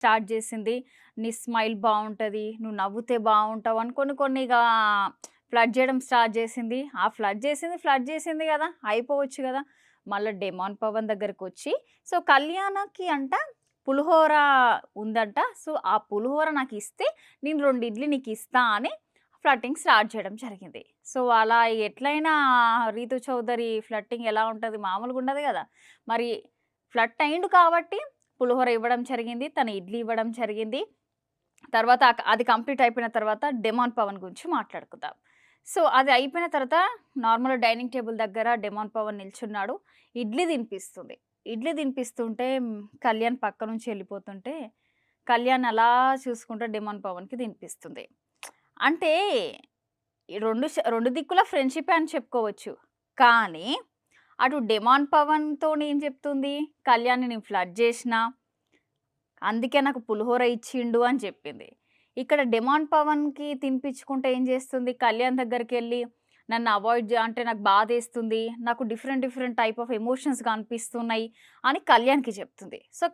Start చేసింది. నీ smile బావుంటది. నువ్వు నవ్వుతే బావుంటావు అని కొన్ని ఇగా ఫ్లర్ట్ చేయడం స్టార్ట్ చేసింది. ఆ ఫ్లర్ట్ చేసింది గదా! అయిపోవచ్చు గదా! మళ్ళా డెమాన్ పవన్ దగ్గరకొచ్చి సో, కళ్యాణకి అంట పులిహోర ఉందంట. సో, ఆ పులిహోర నాకిస్తే నేను 2 ఇడ్లీ నీకిస్తా అని ఫ్లర్టింగ్ స్టార్ట్ చేయడం జరిగింది. సో, అలా ఎట్లైనా రీతు చౌదరి ఫ్లర్టింగ్ ఎలా ఉంటది మామూలుగుండదు గదా! మరి ఫ్లర్ట్ అయిండు కాబట్టి పులిహోర ఇవ్వడం జరిగింది. తను ఇడ్లీ ఇవ్వడం జరిగింది. తర్వాత అది కంప్లీట్ అయిపోయిన తర్వాత డెమాన్ పవన్ గురించి మాట్లాడుకుందాం. సో, అది అయిపోయిన తర్వాత నార్మల్‌గా డైనింగ్ టేబుల్ దగ్గర డెమాన్ పవన్ నిల్చున్నాడు. ఇడ్లీ తినిపిస్తుంది. ఇడ్లీ తినిపిస్తుంటే కళ్యాణ్ పక్క నుంచి ఎళ్ళిపోతుంటే, కళ్యాణ్ అలా చూసుకుంటూ డెమాన్ పవన్‌కి తినిపిస్తుంది. అంటే ఈ 2 దిక్కుల ఫ్రెండ్‌షిపే అని చెప్పుకోవచ్చు. కానీ అటు డెమాన్ పవన్‌తోని ఏం చెప్తుంది, కళ్యాణ్‌ని నేను ఫ్లర్ట్ జేసినా అందుకే నాకు పులిహోర ఇచ్చిండు అని చెప్పింది. ఇక్కడ డెమాన్ పవన్‌కి తినిపించుకుంటే ఏం చేస్తుంది, కళ్యాణ్ దగ్గరికెళ్ళి నన్ను అవాయిడ్ అంటే నాకు బాధేస్తుంది. నాకు డిఫరెంట్ టైప్ ఆఫ్ ఎమోషన్స్ కనిపిస్తున్నాయి అని కళ్యాణ్‌కి చెప్తుంది. సో,